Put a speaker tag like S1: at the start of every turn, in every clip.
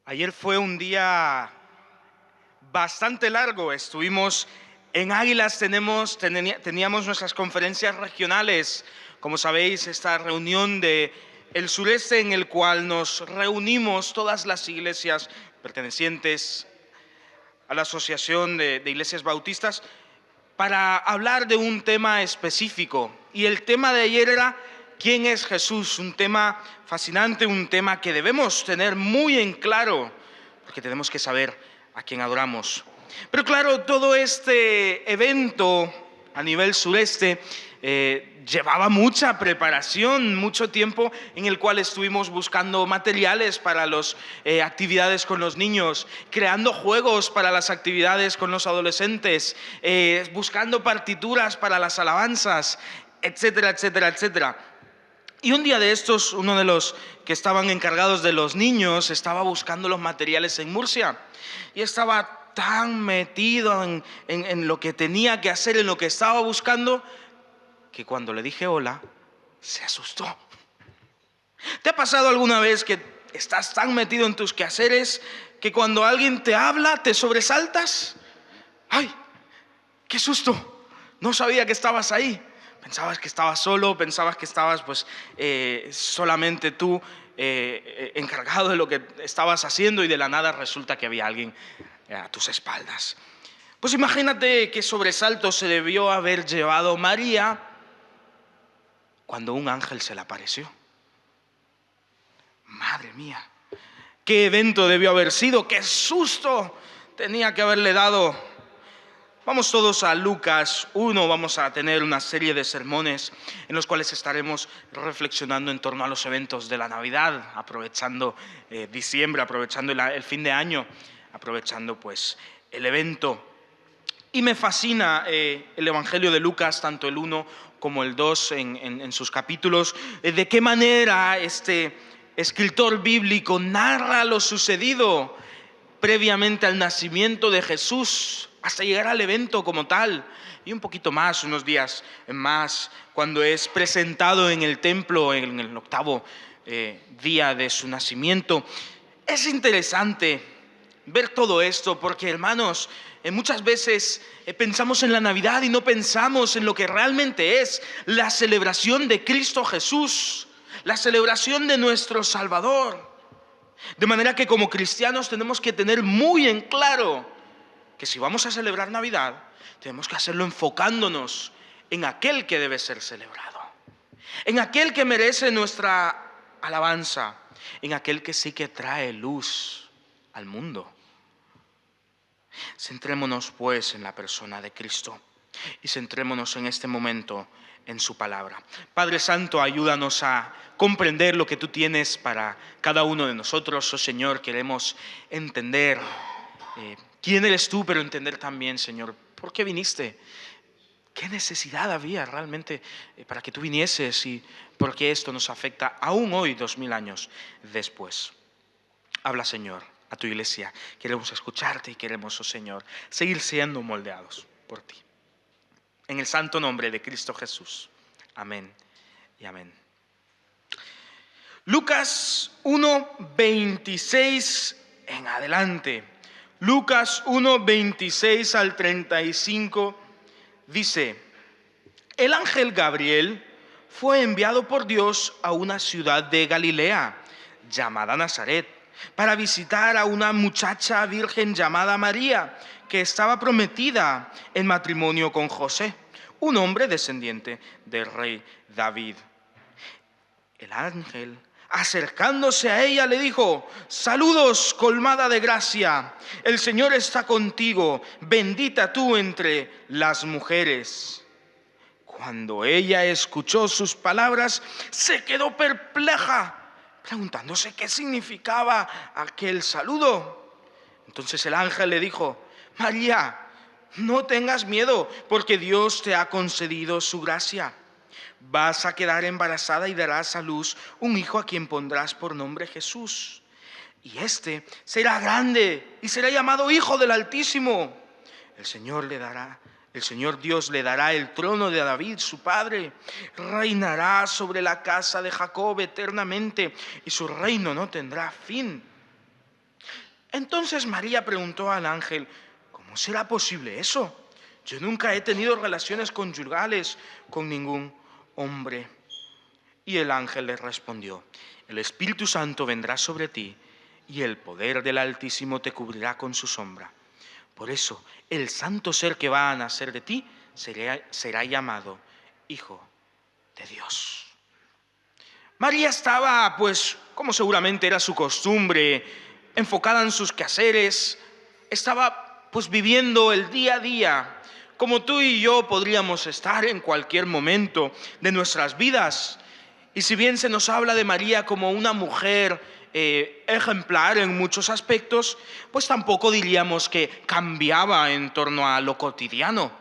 S1: Ayer fue un día bastante largo. Estuvimos en Águilas, teníamos nuestras conferencias regionales. Como sabéis, esta reunión de el sureste en el cual nos reunimos todas las iglesias pertenecientes a la Asociación de Iglesias Bautistas para hablar de un tema específico. Y el tema de ayer era ¿quién es Jesús? Un tema fascinante, un tema que debemos tener muy en claro, porque tenemos que saber a quién adoramos. Pero claro, todo este evento a nivel sureste llevaba mucha preparación, mucho tiempo en el cual estuvimos buscando materiales para las actividades con los niños, creando juegos para las actividades con los adolescentes, buscando partituras para las alabanzas, etcétera, etcétera, etcétera. Y un día de estos, uno de los que estaban encargados de los niños estaba buscando los materiales en Murcia y estaba tan metido en lo que tenía que hacer, en lo que estaba buscando, que cuando le dije hola, se asustó. ¿Te ha pasado alguna vez que estás tan metido en tus quehaceres que cuando alguien te habla te sobresaltas? ¡Ay, qué susto! No sabía que estabas ahí. Pensabas que estabas solo, pensabas que estabas solamente tú encargado de lo que estabas haciendo y de la nada resulta que había alguien a tus espaldas. Pues imagínate qué sobresalto se debió haber llevado María cuando un ángel se le apareció. Madre mía, qué evento debió haber sido, qué susto tenía que haberle dado. Vamos todos a Lucas 1, vamos a tener una serie de sermones en los cuales estaremos reflexionando en torno a los eventos de la Navidad, aprovechando diciembre, aprovechando el fin de año, aprovechando pues el evento. Y me fascina el Evangelio de Lucas, tanto el 1 como el 2 en sus capítulos, de qué manera este escritor bíblico narra lo sucedido previamente al nacimiento de Jesús, hasta llegar al evento como tal, y un poquito más, unos días más, cuando es presentado en el templo en el octavo día de su nacimiento. Es interesante ver todo esto porque, hermanos, muchas veces pensamos en la Navidad y no pensamos en lo que realmente es la celebración de Cristo Jesús, la celebración de nuestro Salvador. De manera que como cristianos tenemos que tener muy en claro que si vamos a celebrar Navidad, tenemos que hacerlo enfocándonos en aquel que debe ser celebrado, en aquel que merece nuestra alabanza, en aquel que sí que trae luz al mundo. Centrémonos pues en la persona de Cristo y centrémonos en este momento en su palabra. Padre Santo, ayúdanos a comprender lo que tú tienes para cada uno de nosotros. Oh Señor, queremos entender quién eres tú, pero entender también, Señor, por qué viniste, qué necesidad había realmente para que tú vinieses y por qué esto nos afecta aún hoy, 2000 años después. Habla, Señor, a tu iglesia. Queremos escucharte y queremos, oh Señor, seguir siendo moldeados por ti. En el santo nombre de Cristo Jesús. Amén y amén. Lucas 1, 26 en adelante. Lucas 1, 26 al 35 dice: el ángel Gabriel fue enviado por Dios a una ciudad de Galilea llamada Nazaret para visitar a una muchacha virgen llamada María, que estaba prometida en matrimonio con José, un hombre descendiente del rey David. El ángel, acercándose a ella, le dijo: saludos, colmada de gracia, el Señor está contigo, bendita tú entre las mujeres. Cuando ella escuchó sus palabras, se quedó perpleja, preguntándose qué significaba aquel saludo. Entonces el ángel le dijo: María, no tengas miedo, porque Dios te ha concedido su gracia. Vas a quedar embarazada y darás a luz un hijo a quien pondrás por nombre Jesús. Y este será grande y será llamado Hijo del Altísimo. El Señor Dios le dará el trono de David, su padre. Reinará sobre la casa de Jacob eternamente y su reino no tendrá fin. Entonces María preguntó al ángel: ¿cómo será posible eso? Yo nunca he tenido relaciones conyugales con ningún hombre. Y el ángel le respondió: el Espíritu Santo vendrá sobre ti y el poder del Altísimo te cubrirá con su sombra. Por eso, el santo ser que va a nacer de ti será llamado Hijo de Dios. María estaba, pues, como seguramente era su costumbre, enfocada en sus quehaceres. Estaba, pues, viviendo el día a día, como tú y yo podríamos estar en cualquier momento de nuestras vidas. Y si bien se nos habla de María como una mujer ejemplar en muchos aspectos, pues tampoco diríamos que cambiaba en torno a lo cotidiano.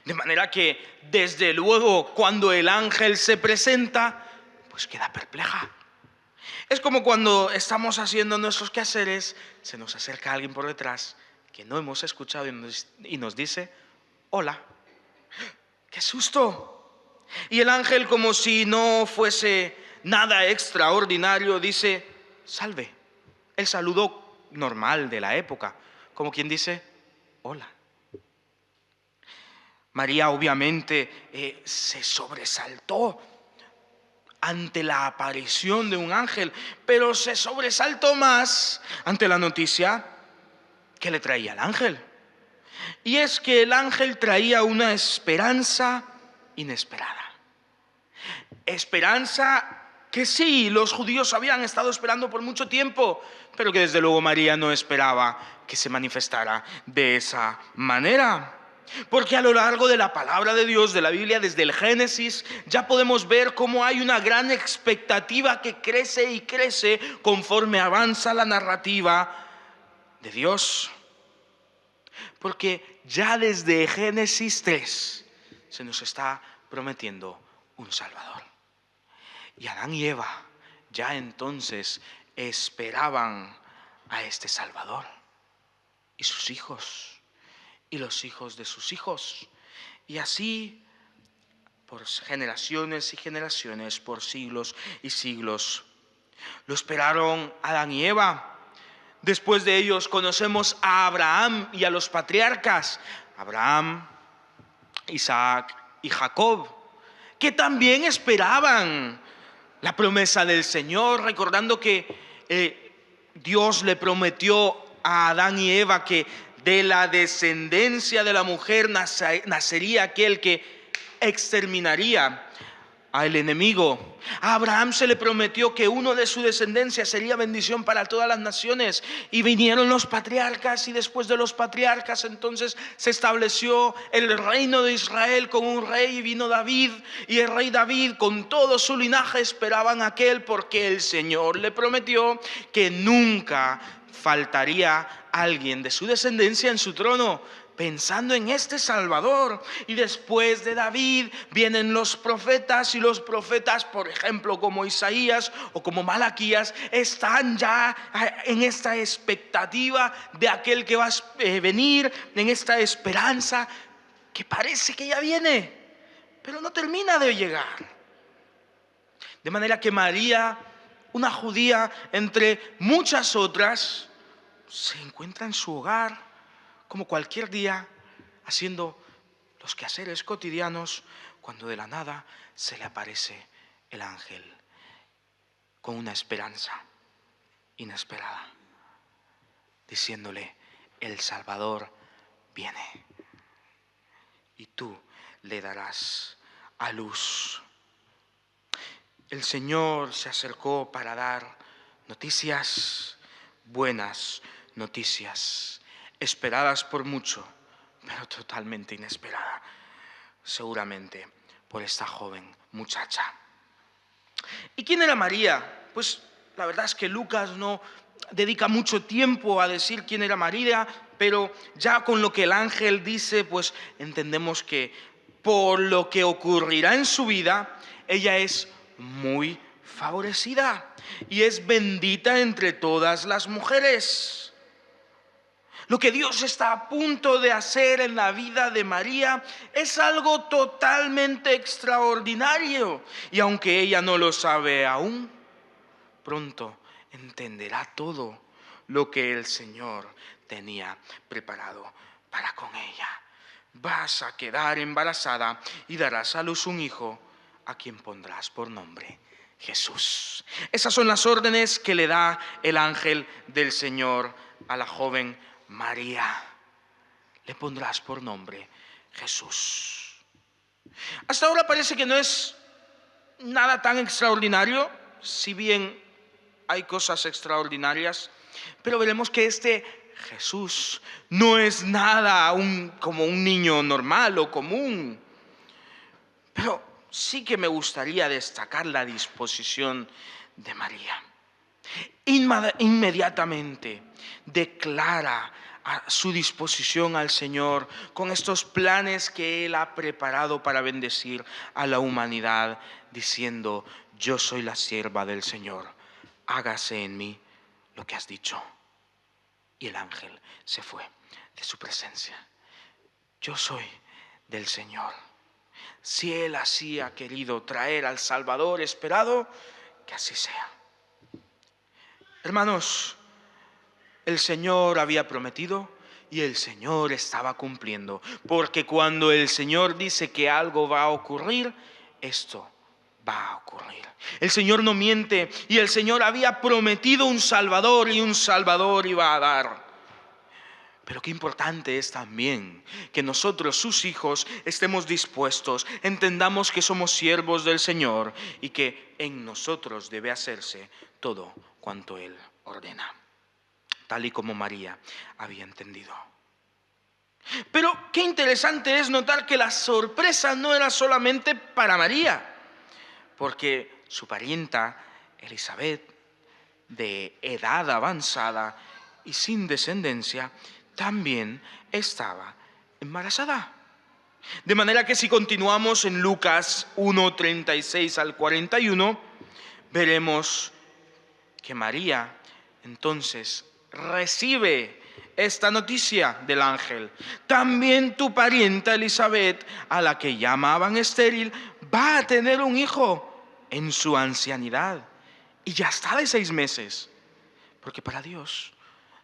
S1: De manera que, desde luego, cuando el ángel se presenta, pues queda perpleja. Es como cuando estamos haciendo nuestros quehaceres, se nos acerca alguien por detrás que no hemos escuchado y nos dice: hola. ¡Qué susto! Y el ángel, como si no fuese nada extraordinario, dice: salve. El saludo normal de la época, como quien dice: hola. María obviamente se sobresaltó ante la aparición de un ángel, pero se sobresaltó más ante la noticia que le traía el ángel. Y es que el ángel traía una esperanza inesperada. Esperanza que sí, los judíos habían estado esperando por mucho tiempo, pero que desde luego María no esperaba que se manifestara de esa manera. Porque a lo largo de la palabra de Dios, de la Biblia, desde el Génesis, ya podemos ver cómo hay una gran expectativa que crece y crece conforme avanza la narrativa de Dios. Porque ya desde Génesis 3 se nos está prometiendo un Salvador. Y Adán y Eva ya entonces esperaban a este Salvador. Y sus hijos, y los hijos de sus hijos. Y así, por generaciones y generaciones, por siglos y siglos. Lo esperaron Adán y Eva. Después de ellos conocemos a Abraham y a los patriarcas, Abraham, Isaac y Jacob, que también esperaban la promesa del Señor, recordando que Dios le prometió a Adán y Eva que de la descendencia de la mujer nacería aquel que exterminaría al enemigo. A Abraham se le prometió que uno de su descendencia sería bendición para todas las naciones. Y vinieron los patriarcas, y después de los patriarcas entonces se estableció el reino de Israel con un rey, y vino David. Y el rey David con todo su linaje esperaban a aquel, porque el Señor le prometió que nunca faltaría alguien de su descendencia en su trono, pensando en este Salvador. Y después de David vienen los profetas, y los profetas, por ejemplo, como Isaías o como Malaquías, están ya en esta expectativa de aquel que va a venir, en esta esperanza que parece que ya viene, pero no termina de llegar. De manera que María, una judía entre muchas otras, se encuentra en su hogar como cualquier día, haciendo los quehaceres cotidianos, cuando de la nada se le aparece el ángel con una esperanza inesperada, diciéndole: el Salvador viene y tú le darás a luz. El Señor se acercó para dar noticias, buenas noticias, esperadas por mucho, pero totalmente inesperada, seguramente por esta joven muchacha. ¿Y quién era María? Pues la verdad es que Lucas no dedica mucho tiempo a decir quién era María, pero ya con lo que el ángel dice, pues entendemos que por lo que ocurrirá en su vida, ella es muy favorecida y es bendita entre todas las mujeres. Lo que Dios está a punto de hacer en la vida de María es algo totalmente extraordinario. Y aunque ella no lo sabe aún, pronto entenderá todo, lo que el Señor tenía preparado para con ella. Vas a quedar embarazada y darás a luz un hijo a quien pondrás por nombre Jesús. Esas son las órdenes que le da el ángel del Señor a la joven María. Le pondrás por nombre Jesús. Hasta ahora parece que no es nada tan extraordinario, si bien hay cosas extraordinarias, pero veremos que este Jesús no es nada como un niño normal o común. Pero sí que me gustaría destacar la disposición de María. Inmediatamente declara su disposición al Señor con estos planes que Él ha preparado para bendecir a la humanidad, diciendo: yo soy la sierva del Señor, hágase en mí lo que has dicho. Y el ángel se fue de su presencia. Yo soy del Señor. Si Él así ha querido traer al Salvador esperado, que así sea. Hermanos, el Señor había prometido y el Señor estaba cumpliendo. Porque cuando el Señor dice que algo va a ocurrir, esto va a ocurrir. El Señor no miente y el Señor había prometido un Salvador y un Salvador iba a dar. Pero qué importante es también que nosotros, sus hijos, estemos dispuestos, entendamos que somos siervos del Señor y que en nosotros debe hacerse todo cuanto Él ordena, tal y como María había entendido. Pero qué interesante es notar que la sorpresa no era solamente para María, porque su parienta Elizabeth, de edad avanzada y sin descendencia, también estaba embarazada. De manera que si continuamos en Lucas 1:36 al 41, veremos que María entonces recibe esta noticia del ángel: también tu parienta Elizabeth, a la que llamaban estéril, va a tener un hijo en su ancianidad y ya está de 6 meses, porque para Dios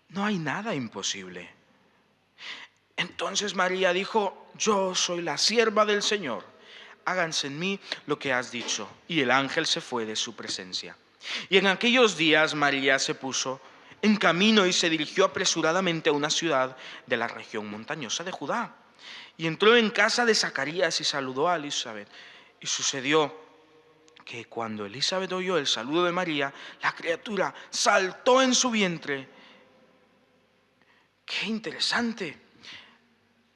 S1: no hay nada imposible. Entonces María dijo: yo soy la sierva del Señor, háganse en mí lo que has dicho. Y el ángel se fue de su presencia. Y en aquellos días María se puso en camino y se dirigió apresuradamente a una ciudad de la región montañosa de Judá. Y entró en casa de Zacarías y saludó a Elizabeth. Y sucedió que cuando Elizabeth oyó el saludo de María, la criatura saltó en su vientre. ¡Qué interesante!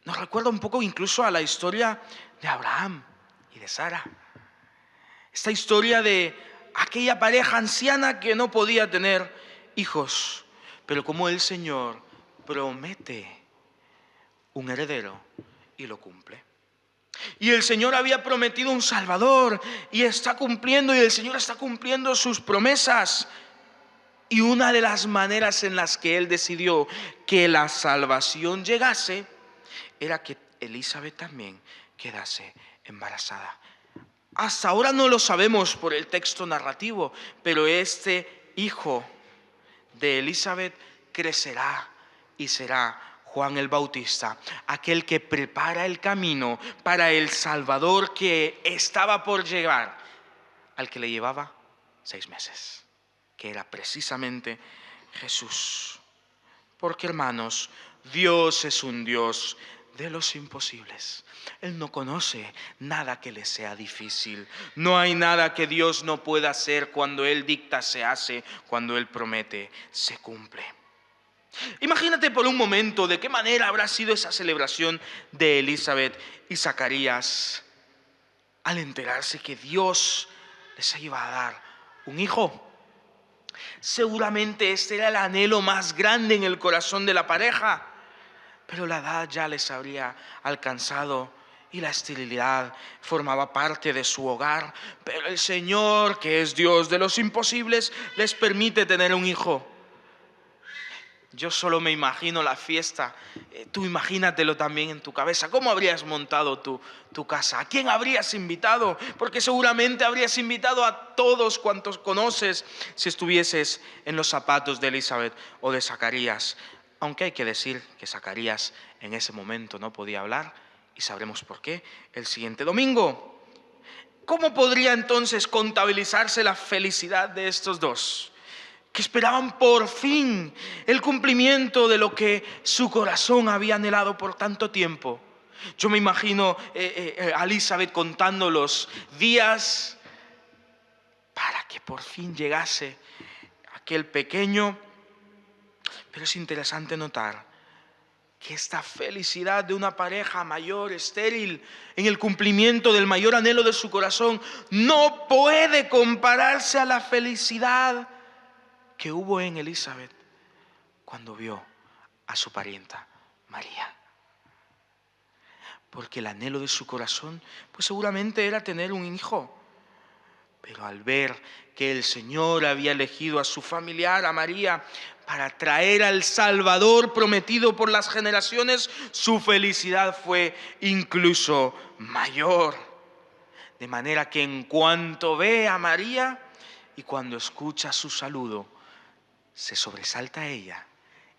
S1: Nos recuerda un poco incluso a la historia de Abraham y de Sara. Esta historia de aquella pareja anciana que no podía tener hijos, pero como el Señor promete un heredero y lo cumple. Y el Señor había prometido un Salvador y está cumpliendo, y el Señor está cumpliendo sus promesas. Y una de las maneras en las que Él decidió que la salvación llegase era que Elizabeth también quedase embarazada. Hasta ahora no lo sabemos por el texto narrativo, pero este hijo de Elizabeth crecerá y será Juan el Bautista, aquel que prepara el camino para el Salvador que estaba por llegar, al que le llevaba 6 meses, que era precisamente Jesús. Porque, hermanos, Dios es un Dios de los imposibles. Él no conoce nada que le sea difícil. No hay nada que Dios no pueda hacer. Cuando Él dicta, se hace. Cuando Él promete, se cumple. Imagínate por un momento de qué manera habrá sido esa celebración de Elizabeth y Zacarías al enterarse que Dios les iba a dar un hijo. Seguramente este era el anhelo más grande en el corazón de la pareja. Pero la edad ya les habría alcanzado y la esterilidad formaba parte de su hogar. Pero el Señor, que es Dios de los imposibles, les permite tener un hijo. Yo solo me imagino la fiesta. Tú imagínatelo también en tu cabeza. ¿Cómo habrías montado tu casa? ¿A quién habrías invitado? Porque seguramente habrías invitado a todos cuantos conoces si estuvieses en los zapatos de Elizabeth o de Zacarías. Aunque hay que decir que Zacarías en ese momento no podía hablar, y sabremos por qué el siguiente domingo. ¿Cómo podría entonces contabilizarse la felicidad de estos dos, que esperaban por fin el cumplimiento de lo que su corazón había anhelado por tanto tiempo? Yo me imagino a Elizabeth contando los días para que por fin llegase aquel pequeño. Pero es interesante notar que esta felicidad de una pareja mayor, estéril, en el cumplimiento del mayor anhelo de su corazón, no puede compararse a la felicidad que hubo en Elizabeth cuando vio a su parienta María. Porque el anhelo de su corazón, pues seguramente era tener un hijo. Pero al ver que el Señor había elegido a su familiar, a María, para traer al Salvador prometido por las generaciones, su felicidad fue incluso mayor. De manera que en cuanto ve a María y cuando escucha su saludo, se sobresalta ella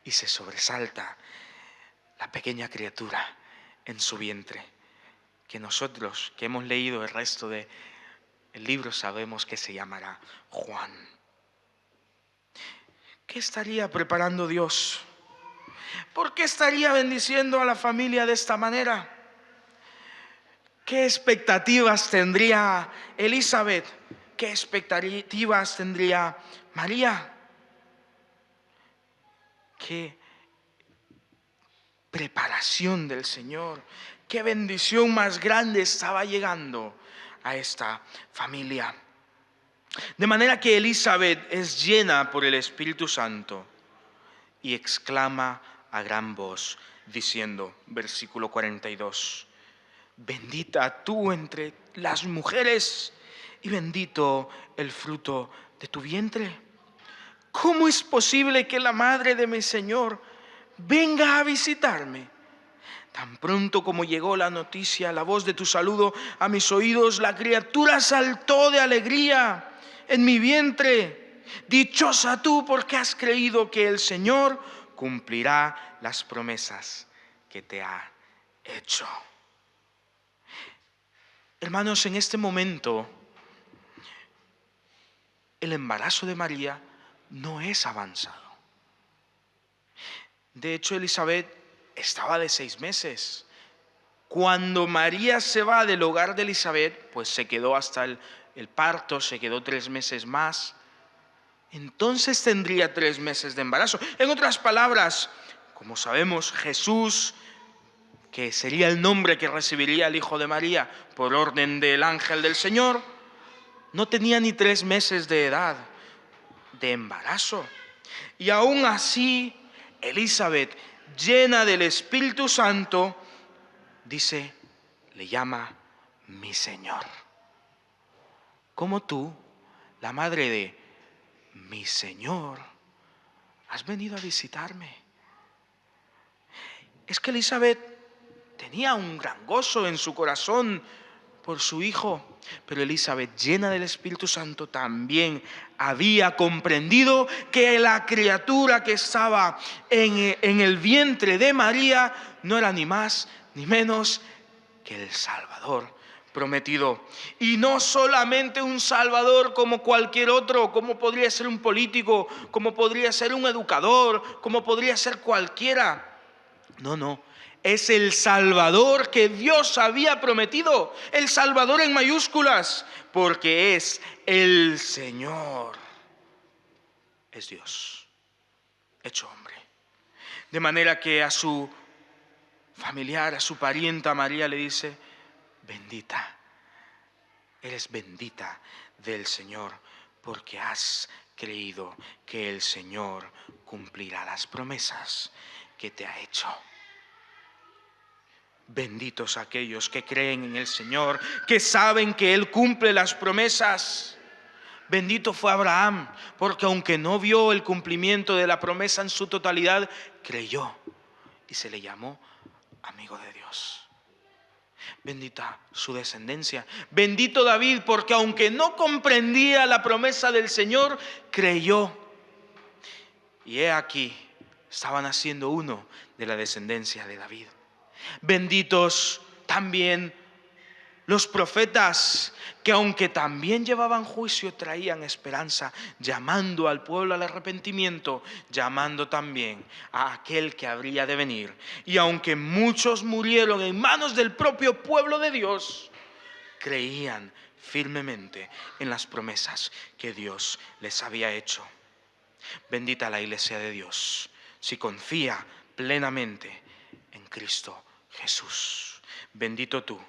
S1: y se sobresalta la pequeña criatura en su vientre, que nosotros que hemos leído el resto del libro sabemos que se llamará Juan. ¿Qué estaría preparando Dios? ¿Por qué estaría bendiciendo a la familia de esta manera? ¿Qué expectativas tendría Elizabeth? ¿Qué expectativas tendría María? ¿Qué preparación del Señor? ¿Qué bendición más grande estaba llegando a esta familia? De manera que Elizabeth es llena por el Espíritu Santo y exclama a gran voz diciendo, versículo 42, bendita tú entre las mujeres y bendito el fruto de tu vientre. ¿Cómo es posible que la madre de mi Señor venga a visitarme? Tan pronto como llegó la noticia, la voz de tu saludo a mis oídos, la criatura saltó de alegría en mi vientre. Dichosa tú porque has creído que el Señor cumplirá las promesas que te ha hecho. Hermanos, en este momento, el embarazo de María no es avanzado. De hecho, Elizabeth estaba de 6 meses. Cuando María se va del hogar de Elizabeth, pues se quedó hasta el parto, se quedó 3 meses más. Entonces tendría 3 meses de embarazo. En otras palabras, como sabemos, Jesús, que sería el nombre que recibiría el hijo de María por orden del ángel del Señor, no tenía ni 3 meses de edad de embarazo. Y aún así, Elizabeth, llena del Espíritu Santo, dice, le llama mi Señor. Como tú, la madre de mi Señor, has venido a visitarme. Es que Elizabeth tenía un gran gozo en su corazón por su hijo, pero Elizabeth, llena del Espíritu Santo, también había comprendido que la criatura que estaba en el vientre de María no era ni más ni menos que el Salvador prometido. Y no solamente un Salvador como cualquier otro, como podría ser un político, como podría ser un educador, como podría ser cualquiera. No. Es el Salvador que Dios había prometido. El Salvador en mayúsculas, porque es el Señor. Es Dios, hecho hombre. De manera que a su familiar, a su parienta María le dice, bendita, eres bendita del Señor, porque has creído que el Señor cumplirá las promesas que te ha hecho. Benditos aquellos que creen en el Señor, que saben que Él cumple las promesas. Bendito fue Abraham, porque aunque no vio el cumplimiento de la promesa en su totalidad, creyó y se le llamó amigo de Dios. Bendita su descendencia. Bendito David, porque aunque no comprendía la promesa del Señor, creyó. Y he aquí, estaba naciendo uno de la descendencia de David. Benditos también los profetas, que aunque también llevaban juicio, traían esperanza, llamando al pueblo al arrepentimiento, llamando también a aquel que habría de venir. Y aunque muchos murieron en manos del propio pueblo de Dios, creían firmemente en las promesas que Dios les había hecho. Bendita la iglesia de Dios, si confía plenamente en Cristo Jesús. Bendito tú,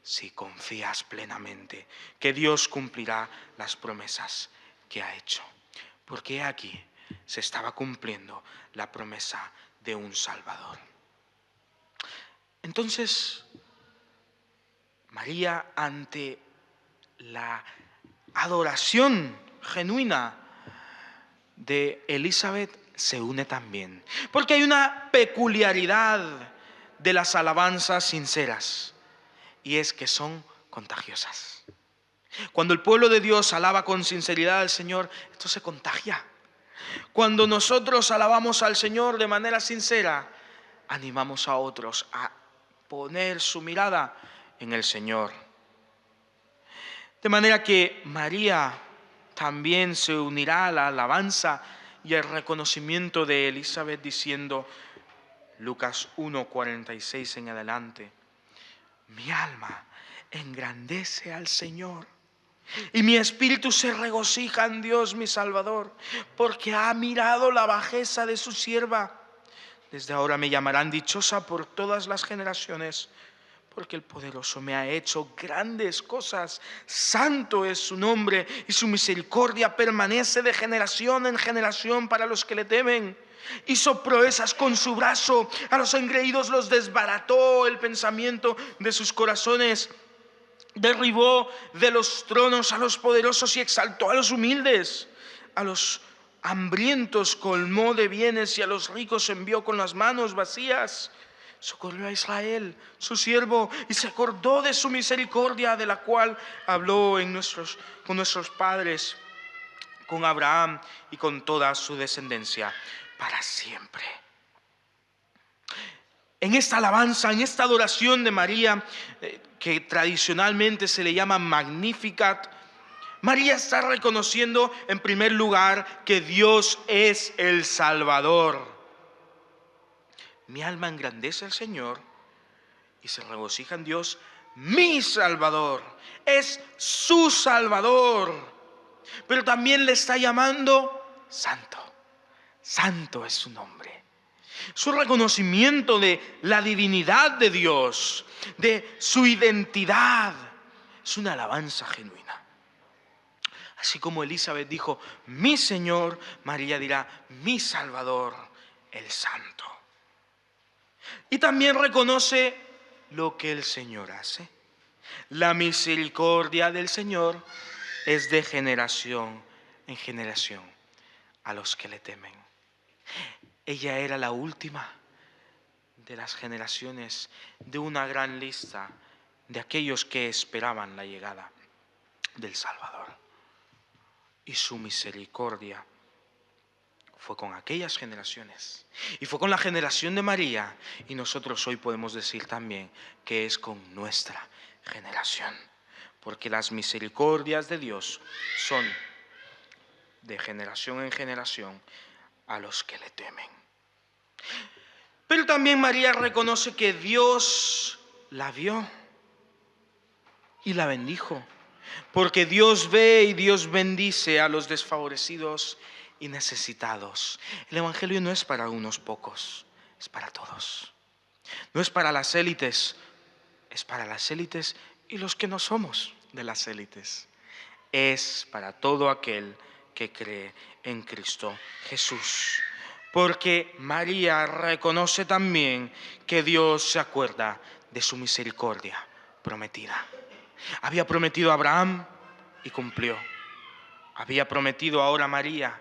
S1: si confías plenamente que Dios cumplirá las promesas que ha hecho. Porque aquí se estaba cumpliendo la promesa de un Salvador. Entonces, María, ante la adoración genuina de Elizabeth, se une también. Porque hay una peculiaridad de las alabanzas sinceras, y es que son contagiosas. Cuando el pueblo de Dios alaba con sinceridad al Señor, esto se contagia. Cuando nosotros alabamos al Señor de manera sincera, animamos a otros a poner su mirada en el Señor. De manera que María también se unirá a la alabanza y al reconocimiento de Elizabeth, diciendo, Lucas 1:46 en adelante: mi alma engrandece al Señor, y mi espíritu se regocija en Dios mi Salvador, porque ha mirado la bajeza de su sierva. Desde ahora me llamarán dichosa por todas las generaciones, porque el poderoso me ha hecho grandes cosas. Santo es su nombre, y su misericordia permanece de generación en generación para los que le temen. Hizo proezas con su brazo, a los engreídos los desbarató el pensamiento de sus corazones. Derribó de los tronos a los poderosos y exaltó a los humildes. A los hambrientos colmó de bienes, y a los ricos envió con las manos vacías. Socorrió a Israel, su siervo, y se acordó de su misericordia, de la cual habló con nuestros padres, con Abraham y con toda su descendencia para siempre. En esta alabanza, en esta adoración de María, que tradicionalmente se le llama Magnificat, María está reconociendo en primer lugar que Dios es el Salvador. Mi alma engrandece al Señor y se regocija en Dios, mi Salvador. Es su Salvador. Pero también le está llamando Santo. Santo es su nombre. Su reconocimiento de la divinidad de Dios, de su identidad, es una alabanza genuina. Así como Elizabeth dijo, mi Señor, María dirá, mi Salvador, el Santo. Y también reconoce lo que el Señor hace. La misericordia del Señor es de generación en generación a los que le temen. Ella era la última de las generaciones de una gran lista de aquellos que esperaban la llegada del Salvador. Y su misericordia fue con aquellas generaciones. Y fue con la generación de María. Y nosotros hoy podemos decir también que es con nuestra generación. Porque las misericordias de Dios son de generación en generación a los que le temen. Pero también María reconoce que Dios la vio y la bendijo. Porque Dios ve y Dios bendice a los desfavorecidos y necesitados. El Evangelio no es para unos pocos, es para todos. No es para las élites, es para las élites y los que no somos de las élites. Es para todo aquel que cree en Cristo Jesús. Porque María reconoce también que Dios se acuerda de su misericordia prometida. Había prometido a Abraham y cumplió. Había prometido ahora a María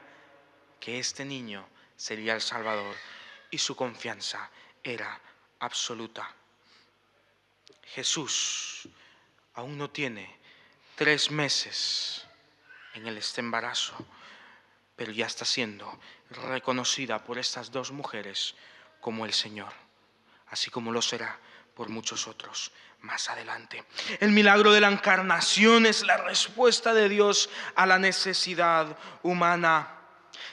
S1: que este niño sería el Salvador y su confianza era absoluta. Jesús aún no tiene 3 meses en este embarazo, pero ya está siendo reconocida por estas 2 mujeres como el Señor, así como lo será por muchos otros más adelante. El milagro de la encarnación es la respuesta de Dios a la necesidad humana.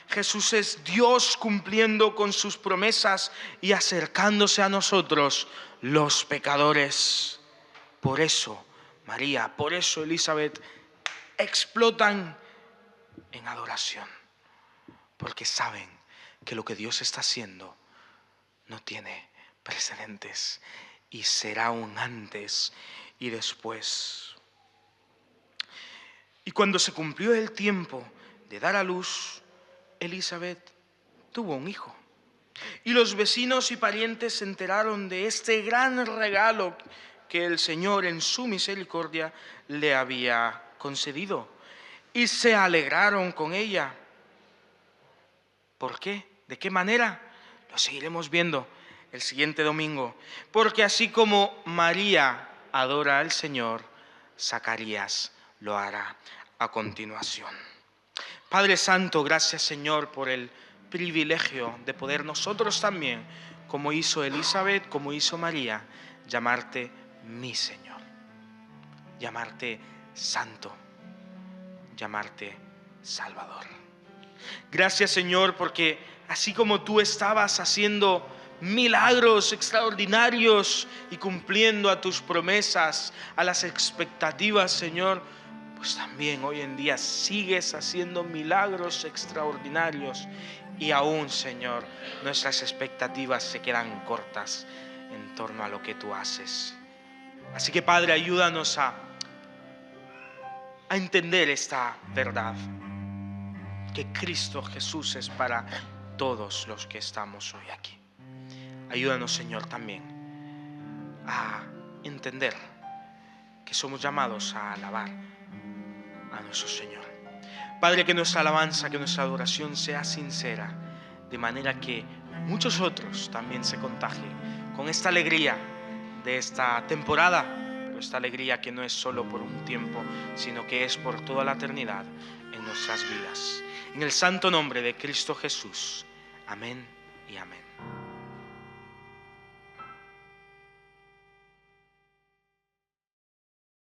S1: Jesús es Dios cumpliendo con sus promesas y acercándose a nosotros, los pecadores. Por eso María, por eso Elizabeth explotan en adoración, porque saben que lo que Dios está haciendo no tiene precedentes y será un antes y después. Y cuando se cumplió el tiempo de dar a luz, Elizabeth tuvo un hijo. Y los vecinos y parientes se enteraron de este gran regalo que el Señor en su misericordia le había concedido y se alegraron con ella. ¿Por qué? ¿De qué manera? Lo seguiremos viendo el siguiente domingo. Porque así como María adora al Señor, Zacarías lo hará a continuación. Padre Santo, gracias Señor por el privilegio de poder nosotros también, como hizo Elizabeth, como hizo María, llamarte mi Señor, llamarte Santo, llamarte Salvador. Gracias Señor porque así como tú estabas haciendo milagros extraordinarios y cumpliendo a tus promesas, a las expectativas, Señor, pues también hoy en día sigues haciendo milagros extraordinarios y aún, Señor, nuestras expectativas se quedan cortas en torno a lo que tú haces. Así que Padre, ayúdanos a entender esta verdad, que Cristo Jesús es para todos los que estamos hoy aquí. Ayúdanos, Señor, también a entender que somos llamados a alabar a nuestro Señor. Padre, que nuestra alabanza, que nuestra adoración sea sincera, de manera que muchos otros también se contagien con esta alegría de esta temporada, pero esta alegría que no es solo por un tiempo, sino que es por toda la eternidad en nuestras vidas. En el santo nombre de Cristo Jesús. Amén y amén.